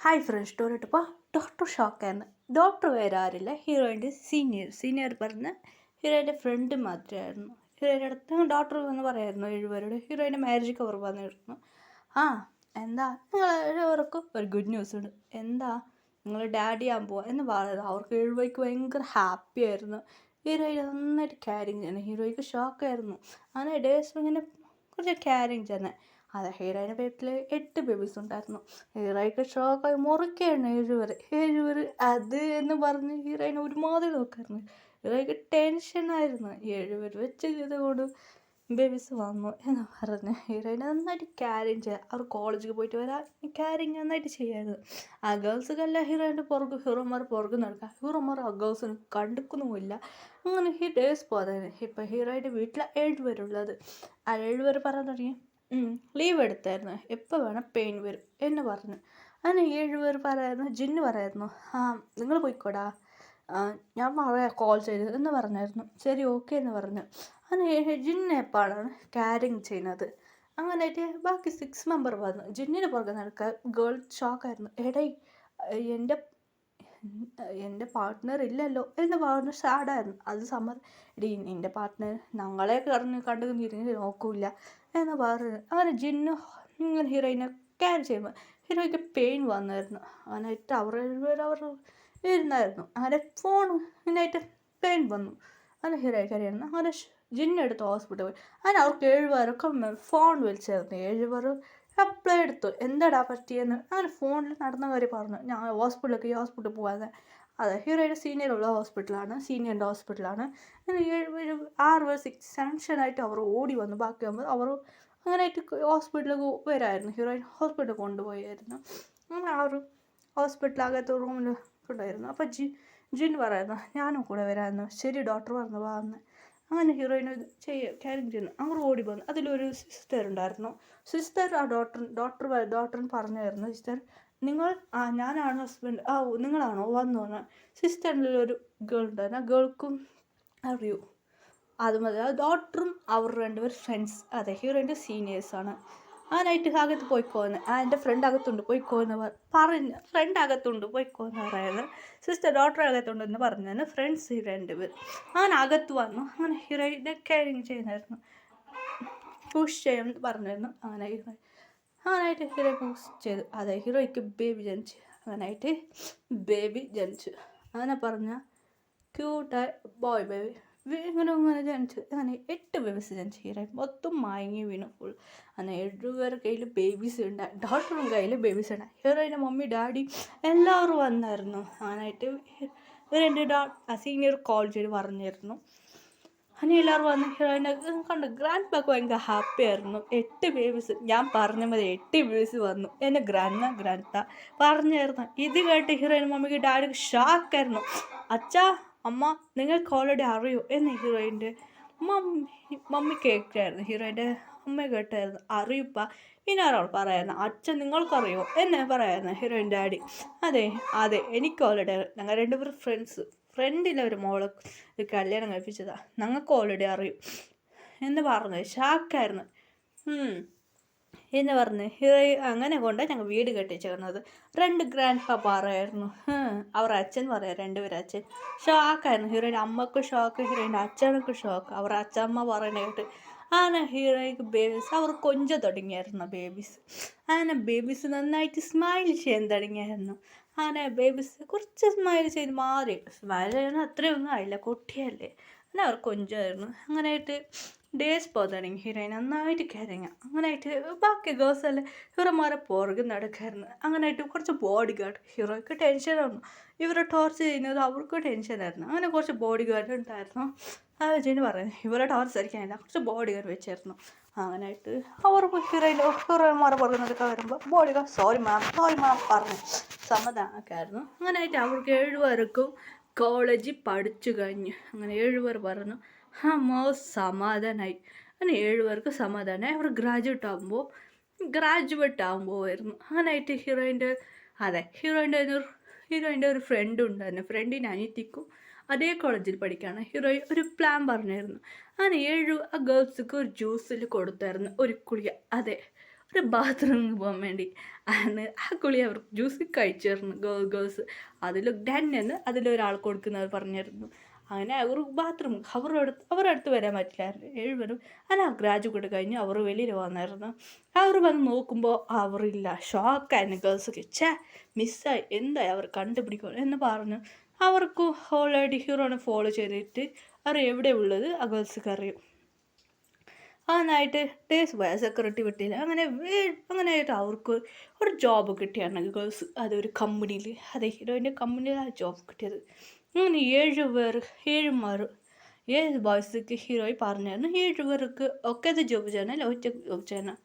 Hi friends ടോറിട്ടപ്പോൾ doctor ഷോക്കായിരുന്നു. Doctor വേറെ ആരില്ല, ഹീറോയിൻ്റെ സീനിയർ പറഞ്ഞ ഹീറോയിൻ്റെ ഫ്രണ്ട് മാത്രമായിരുന്നു. ഹീറോയിൻ്റെ അടുത്ത് ഡോക്ടർ എന്ന് പറയായിരുന്നു എഴുപേരോട് ഹീറോയിൻ്റെ മാരേജ് കവർ വന്നിരുന്നു. ആ എന്താ നിങ്ങൾ എഴുപേർക്കും ഒരു ഗുഡ് ന്യൂസ് ഉണ്ട്. എന്താ നിങ്ങൾ ഡാഡി ആകാൻ പോവാ എന്ന് പറയുന്നത്. അവർക്ക് എഴുപേക്ക് ഭയങ്കര ഹാപ്പി ആയിരുന്നു. ഹീറോയിൻ നന്നായിട്ട് ക്യാരിങ് ചെയ്യണം. ഹീറോയ്ക്ക് ഷോക്കായിരുന്നു. അങ്ങനെ ഡേയ്സ് ഇങ്ങനെ കുറച്ച് ക്യാരിങ് ചെയ്യുന്നത്. അതെ, ഹീറോയിൻ്റെ വീട്ടിൽ 8 ബേബീസ് ഉണ്ടായിരുന്നു. ഹീറോയ്ക്ക് ഷോക്കായി മുറിക്കുകയാണ് ഏഴുപേർ അത് എന്ന് പറഞ്ഞ് ഹീറോയിനെ ഒരുമാതിരി നോക്കായിരുന്നു. ഹീറോയ്ക്ക് ടെൻഷനായിരുന്നു. 7 പേർ വെച്ച് ഇതുകൊണ്ട് ബേബീസ് വന്നു എന്ന് പറഞ്ഞ് ഹീറോയിനെ നന്നായിട്ട് ക്യാരിങ് ചെയ്യുക. അവർ കോളേജിൽ പോയിട്ട് വരാൻ ക്യാരിങ് നന്നായിട്ട് ചെയ്യായിരുന്നു. ആ ഗേൾസുകെല്ലാം ഹീറോമാർ പുറകെ നടക്കുക. ഹീറോമാർ ആ ഗേൾസിന് കണ്ടിക്കുന്നുമില്ല. അങ്ങനെ ഡേയ്സ് പോകാതെ ഇപ്പം ഹീറോയിൻ്റെ വീട്ടിൽ 7 പേരുള്ളത്. ആ 7 പേർ പറയാൻ തുടങ്ങി ലീവ് എടുത്തായിരുന്നു, എപ്പോൾ വേണം പെയിൻ വരും എന്ന് പറഞ്ഞു. അങ്ങനെ 7 പേർ പറയായിരുന്നു. ജിന്ന് പറയായിരുന്നു, നിങ്ങൾ പോയിക്കോടാ, ഞാൻ പറയാം കോൾ ചെയ്ത് എന്ന് പറഞ്ഞായിരുന്നു. ശരി, ഓക്കെ എന്ന് പറഞ്ഞു. അങ്ങനെ ജിന്ന് എപ്പോഴാണ് ക്യാരിങ് ചെയ്യുന്നത്. അങ്ങനെയായിട്ട് ബാക്കി 6 മെമ്പർ വന്നു. ജിന്നിന് പുറകെ നടക്കുക. ഗേൾ ഷോക്കായിരുന്നു. എൻ്റെ എൻ്റെ പാർട്ട്ണർ ഇല്ലല്ലോ എന്ന് പറഞ്ഞ് സാഡായിരുന്നു. അത് എടീ നിൻ്റെ പാർട്ട്ണർ ഞങ്ങളെ കണ്ടു തിരിഞ്ഞ് നോക്കൂല എന്ന് പറഞ്ഞു. അങ്ങനെ ജിന്നു ഇങ്ങനെ ഹീറോയിനെ ക്യാരി ചെയ്യുമ്പോൾ ഹീറോയ്ക്ക് പെയിൻ വന്നായിരുന്നു. അങ്ങനെയായിട്ട് അവർ ഇരുന്നായിരുന്നു. അങ്ങനെ ഫോണിനായിട്ട് പെയിൻ വന്നു. അങ്ങനെ ഹീറോയ്ക്ക് അറിയായിരുന്നു. അങ്ങനെ ജിന്നെടുത്ത് ഹോസ്പിറ്റലിൽ പോയി. അങ്ങനെ അവർക്ക് 7 പേരൊക്കെ ഫോൺ വിളിച്ചായിരുന്നു. 7 പേർ അപ്ലൈ എടുത്തു. എന്താടാ പറ്റിയെന്ന്. അങ്ങനെ ഫോണിൽ നടന്ന കാര്യം പറഞ്ഞു. ഞാൻ ഹോസ്പിറ്റലിൽ പോകാതെ. അതെ, ഹീറോയുടെ സീനിയറുള്ള ഹോസ്പിറ്റലാണ്, സീനിയറിൻ്റെ ഹോസ്പിറ്റലാണ്. അങ്ങനെ 6 ടെൻഷനായിട്ട് അവർ ഓടി വന്നു. ബാക്കിയാകുമ്പോൾ അവർ അങ്ങനെയായിട്ട് ഹോസ്പിറ്റലിൽ വരായിരുന്നു. ഹീറോയിൻ ഹോസ്പിറ്റലിൽ കൊണ്ടുപോയായിരുന്നു. അങ്ങനെ ആ ഒരു ഹോസ്പിറ്റലകത്ത് റൂമിൽ ഉണ്ടായിരുന്നു. അപ്പോൾ ജിൻ പറയുന്നു ഞാനും കൂടെ വരാമെന്ന്. ശരി, ഡോക്ടർ പറഞ്ഞു വാന്ന്. അങ്ങനെ ഹീറോയിനെ ക്യാരിങ് ചെയ്യുന്നു. അവർ ഓടി വന്നു. അതിലൊരു സിസ്റ്റർ ഉണ്ടായിരുന്നു. സിസ്റ്റർ ആ ഡോക്ടറിന് പറഞ്ഞായിരുന്നു, സിസ്റ്റർ നിങ്ങൾ ഞാനാണ് ഹസ്ബൻഡ്, നിങ്ങളാണോ വന്നു എന്ന്. സിസ്റ്ററിൻ്റെ ഒരു ഗേൾ ഉണ്ടായിരുന്നു. ആ ഗേൾക്കും അറിയൂ. അത് മതി. ആ ഡോക്ടറും അവർ 2 പേർ ഫ്രണ്ട്സ്. അതെ, ഹീറോയിൻ്റെ സീനിയേഴ്സാണ്. ആ നൈറ്റ് അകത്ത് പോയിക്കോന്ന്. എൻ്റെ ഫ്രണ്ട് അകത്തുണ്ട് പോയിക്കോന്ന് പറഞ്ഞു. ഫ്രണ്ട് അകത്തുണ്ട് പോയിക്കോന്ന് പറയുന്നത്. സിസ്റ്റർ ഡോക്ടർ അകത്തുണ്ടെന്ന് പറഞ്ഞാൽ ഫ്രണ്ട്സ് 2 പേർ അങ്ങനെ അകത്ത് വന്നു. അങ്ങനെ ഹീറോയിനെ കെയറിങ് ചെയ്യുന്നായിരുന്നു. പുഷ് ചെയ്യാൻ പറഞ്ഞിരുന്നു. അങ്ങനായിട്ട് ഹീറോ പുഷ് ചെയ്തു. അതെ, ഹീറോയ്ക്ക് ബേബി ജനിച്ചു. ബേബി ജനിച്ചു. അങ്ങനെ പറഞ്ഞാൽ ക്യൂട്ടായി ബോയ് ബേബി ഇങ്ങനെ ജനിച്ചു. അങ്ങനെ 8 ബേബീസ് ജനിച്ചു. ഹീറോയിൻ മൊത്തം മയങ്ങി വീണു ഫുൾ. അങ്ങനെ 7 പേരുടെ കയ്യിൽ ബേബീസ് ഉണ്ടായി. ഡോക്ടറും കയ്യിൽ ബേബീസ് ഉണ്ടായി. ഹീറോയിൻ്റെ മമ്മി ഡാഡി എല്ലാവരും വന്നായിരുന്നു. അങ്ങനായിട്ട് സീനിയർ കോൾ ചെയ്ത് പറഞ്ഞിരുന്നു. അങ്ങനെ എല്ലാവരും വന്ന് ഹീറോയിനെ കണ്ട്. ഗ്രാൻഡ് പാക്ക് ഭയങ്കര ഹാപ്പി ആയിരുന്നു. 8 ബേബീസ്, ഞാൻ പറഞ്ഞ മതി 8 ബേബീസ് വന്നു എന്നെ ഗ്രാൻഡ് പാ പറഞ്ഞായിരുന്നു. ഇത് കേട്ട് ഹീറോയിൻ മമ്മിക്ക് ഡാഡിക്ക് ഷോക്കായിരുന്നു. അച്ഛാ, അമ്മ, നിങ്ങൾക്ക് ഓൾറെഡി അറിയോ എന്ന് ഹീറോയിൻ്റെ മമ്മി കേൾക്കായിരുന്നു. ഹീറോയിൻ്റെ അമ്മ കേട്ടായിരുന്നു. അറിയപ്പാ. പിന്നെ ഒരാൾ പറയായിരുന്നു, അച്ഛൻ നിങ്ങൾക്കറിയോ എന്ന് പറയായിരുന്നു ഹീറോയിൻ ഡാഡി. അതെ എനിക്ക് ഓൾറെഡി ഞങ്ങൾ 2 പേർ ഫ്രണ്ടിലെ ഒരു മോള് കല്യാണം കഴിപ്പിച്ചതാണ്, ഞങ്ങൾക്ക് ഓൾറെഡി അറിയും എന്ന് പറഞ്ഞു. ഷാക്കായിരുന്നു. എന്ന് പറഞ്ഞ് ഹീറോ അങ്ങനെ കൊണ്ട് ഞങ്ങൾ വീട് കെട്ടിച്ചേർന്നത്. 2 ഗ്രാൻഡ് പാപ്പ പറയായിരുന്നു. അവർ അച്ഛൻ പറയാം, 2 പേര് അച്ഛൻ. ഷോക്കായിരുന്നു. ഹീറോയിൻ്റെ അമ്മക്കും ഷോക്ക്, ഹീറോയിൻ്റെ അച്ഛനക്കും ഷോക്ക്. അവർ അച്ഛമ്മ പറയുന്ന കേട്ട്. അങ്ങനെ ഹീറോയ്ക്ക് ബേബീസ് അവർ കൊഞ്ചം തുടങ്ങിയായിരുന്നു. അങ്ങനെ ബേബീസ് നന്നായിട്ട് സ്മൈൽ ചെയ്യാൻ തുടങ്ങിയായിരുന്നു. അങ്ങനെ ബേബീസ് കുറച്ച് സ്മൈൽ ചെയ്ത് മാറി. സ്മൈൽ ചെയ്യണം അത്രയൊന്നും ആയില്ല, കുട്ടിയല്ലേ. അങ്ങനെ അവർ കൊഞ്ചമായിരുന്നു. അങ്ങനെയായിട്ട് ഡേയ്സ് പോകാൻ തുടങ്ങി. ഹീറോയിൻ നന്നായിട്ട് കരങ്ങ. അങ്ങനെയായിട്ട് ബാക്കി ഗേൾസെല്ലാം ഹീറോമാരെ പുറകെ നടക്കായിരുന്നു. അങ്ങനെയായിട്ട് കുറച്ച് ബോഡി ഗാർഡ്. ഹീറോയ്ക്ക് ടെൻഷനായിരുന്നു. ഇവരെ ടോർച്ചർ ചെയ്യുന്നത് അവർക്ക് ടെൻഷനായിരുന്നു. അങ്ങനെ കുറച്ച് ബോഡി ഗാർഡ് ഉണ്ടായിരുന്നു. ജിന് പറയുന്നു ഇവരെ ടോർച്ചർ അടിക്കാനില്ല, കുറച്ച് ബോഡി ഗാർഡ് വെച്ചായിരുന്നു. അങ്ങനെയായിട്ട് അവർ ഹീറോയിന്മാരെ പുറകെ നടക്കാൻ വരുമ്പോൾ ബോഡി ഗാർഡ് സോറി മാം പറഞ്ഞു സമ്മതമാക്കായിരുന്നു. അങ്ങനെയായിട്ട് അവർക്ക് 7 പേർക്കും കോളേജിൽ പഠിച്ചു കഴിഞ്ഞു. അങ്ങനെ 7 പേർ പറഞ്ഞു സമാധാനമായി. അങ്ങനെ 7 പേർക്ക് സമാധാനമായി. അവർ ഗ്രാജുവേറ്റ് ആകുമ്പോൾ ആയിരുന്നു. അങ്ങനെയായിട്ട് ഹീറോയിൻ്റെ ഒരു ഫ്രണ്ട് ഉണ്ടായിരുന്നു. ഫ്രണ്ടിൻ്റെ അനിയത്തിക്കും അതേ കോളേജിൽ പഠിക്കുകയാണ്. ഹീറോയിൻ ഒരു പ്ലാൻ പറഞ്ഞായിരുന്നു. അങ്ങനെ 7 ഗേൾസിക്ക് ഒരു ജ്യൂസിൽ കൊടുത്തായിരുന്നു ഒരു കുളിക. ഒരു ബാത്റൂമിൽ പോകാൻ വേണ്ടി ആണ് ആ ഗുളിക അവർ ജ്യൂസ് കഴിച്ചിരുന്നു ഗേൾസ്. അതിൽ ഡൻ എന്ന് അതിലൊരാൾ കൊടുക്കുന്നത് പറഞ്ഞിരുന്നു. അങ്ങനെ അവർ ബാത്റൂം അവരുടെ അടുത്ത് വരാൻ പറ്റില്ലായിരുന്നു. 7 പേരും അങ്ങനെ ഗ്രാജുവേറ്റ് കഴിഞ്ഞ് അവർ വെളിയിൽ വന്നായിരുന്നു. അവർ വന്ന് നോക്കുമ്പോൾ അവരില്ല. ഷോക്കായിരുന്നു ഗേൾസൊക്കെ. മിസ്സായി, എന്തായി അവർ കണ്ടുപിടിക്കണം എന്ന് പറഞ്ഞു. അവർക്ക് ഓൾറെഡി ഹീറോനെ ഫോളോ ചെയ്തിട്ട് അവർ എവിടെ ഉള്ളത് ആ ഗേൾസൊക്കെ അറിയും. നന്നായിട്ട് ഡേയ്സ് പോയ സെക്യൂരിറ്റി വിട്ടില്ല. അങ്ങനെ ആയിട്ട് അവർക്ക് ഒരു ജോബ് കിട്ടിയാണ് ഗേൾസ്. അതൊരു കമ്പനിയിൽ, അതെ ഹീറോയിൻ്റെ കമ്പനിയിലാണ് ജോബ് കിട്ടിയത്. അങ്ങനെ 7 ബോയ്സൊക്കെ ഹീറോയി പറഞ്ഞായിരുന്നു 7 പേർക്ക് ഒക്കത്തെ ജോബ് ചെയ്യണം, ഒറ്റ ജോബ് ചെയ്യണം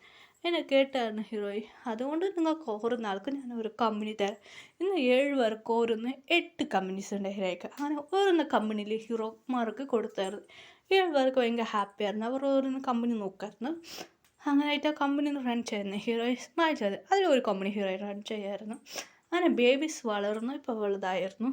എന്നെ കേട്ടായിരുന്നു ഹീറോയി. അതുകൊണ്ട് നിങ്ങൾക്ക് ഓരോ നാൾക്ക് ഞാൻ ഒരു കമ്പനി തരാം. ഇന്ന് 7 പേർക്ക് ഓരോന്ന് 8 കമ്പനീസ് ഉണ്ട് ഹീറോയ്ക്ക്. അങ്ങനെ ഓരോന്ന് കമ്പനിയിൽ ഹീറോമാർക്ക് കൊടുത്തായിരുന്നു. 7 പേർക്ക് ഭയങ്കര ഹാപ്പിയായിരുന്നു. അവർ ഓരോന്ന് കമ്പനി നോക്കായിരുന്നു. അങ്ങനെയായിട്ട് ആ കമ്പനി റൺ ചെയ്യുന്നത് ഹീറോയി സ്മൈൽ ചെയ്ത് അതിലൊരു കമ്പനി ഹീറോയി റൺ ചെയ്യായിരുന്നു. അങ്ങനെ ബേബീസ് വളർന്നു, ഇപ്പോൾ വലുതായിരുന്നു.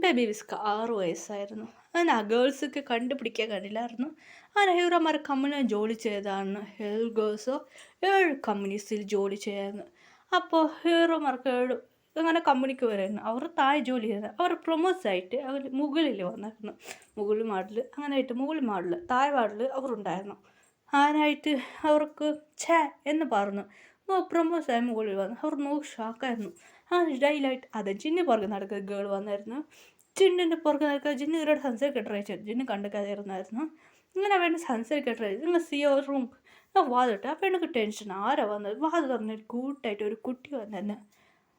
ബേബീസ്ക്ക് 6 വയസ്സായിരുന്നു. അങ്ങനെ ആ ഗേൾസൊക്കെ കണ്ടുപിടിക്കാൻ കഴിയില്ലായിരുന്നു. അങ്ങനെ ഹീറോമാർ കമ്പനിയിൽ ജോലി ചെയ്താണ്. 7 ഗേൾസോ 7 കമ്പനീസിൽ ജോലി ചെയ്യായിരുന്നു. അപ്പോൾ ഹീറോമാർക്ക് അങ്ങനെ കമ്പനിക്ക് വരുമായിരുന്നു. അവർ താഴെ ജോലി ചെയ്യുന്നത് അവർ പ്രൊമോസ് ആയിട്ട് അവർ മുകളിൽ വന്നായിരുന്നു. മുകളിൽ മാടിൽ താഴെ വാർഡിൽ അവരുണ്ടായിരുന്നു. അതിനായിട്ട് അവർക്ക് എന്ന് പറഞ്ഞു പ്രൊമോസായി മുകളിൽ വന്നു. അവർ ഷോക്കായിരുന്നു. ഡൈലായിട്ട് അതെ ജിന്ന് പുറകെ നടക്കുന്ന ഗേൾ വന്നായിരുന്നു. ജിന്നിൻ്റെ പുറകെ നടക്കുക. ജിന്ന് ഇവരോട് സംസാരിക്കാൻ ട്രൈ ചെയ്തു. ജിന്ന് കണ്ടുകാതിരുന്നായിരുന്നു. ഇങ്ങനെ വേണ്ടി സംസാരിക്കാൻ ട്രൈ ചെയ്തു. നിങ്ങൾ സിയോ റൂം വാതിട്ട് അപ്പോൾ എനിക്ക് ടെൻഷൻ ആരാ വന്നത്. വാത് തുറന്നിട്ട് കൂട്ടായിട്ട് ഒരു കുട്ടി വന്നു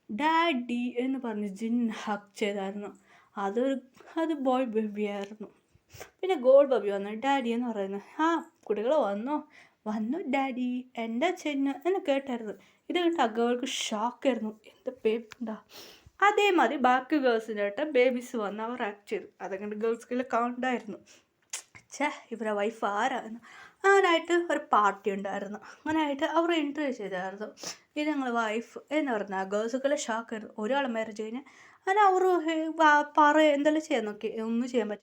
ഡാഡി എന്ന് പറഞ്ഞ് ജിന്ന് ഹക്ക് ചെയ്തായിരുന്നു. അത് ബോയ് ബേബി ആയിരുന്നു. പിന്നെ ഗോൾഡ് ബേബി വന്നു ഡാഡി എന്ന് പറയുന്നത്. കുട്ടികൾ വന്നു ഡാഡി എൻ്റെ ചെന്ന് എന്ന് കേട്ടായിരുന്നു. ഇത് കേട്ട് ആ ഗേൾക്ക് ഷോക്കായിരുന്നു. എന്ത് ബേബി ഉണ്ടാ. അതേമാതിരി ബാക്കി ഗേൾസിനായിട്ട് ബേബീസ് വന്ന് അവർ ആക്ട് ചെയ്തു. അതുകൊണ്ട് ഗേൾസ്ക്കെല്ലാം കണ്ടായിരുന്നു ഇവരെ വൈഫ് ആരായിരുന്നു. അങ്ങനായിട്ട് ഒരു പാർട്ടി ഉണ്ടായിരുന്നു. അങ്ങനെയായിട്ട് അവർ ഇൻ്റർവ്യൂ ചെയ്തായിരുന്നു. ഇത് ഞങ്ങൾ വൈഫ് എന്ന് പറഞ്ഞാൽ ആ ഗേൾസൊക്കെ ഷോക്കായിരുന്നു. ഒരാൾ മാരേജ് കഴിഞ്ഞാൽ അങ്ങനെ അവർ എന്തെല്ലാം ചെയ്യാൻ നോക്കി, ഒന്നും ചെയ്യാൻ പറ്റും.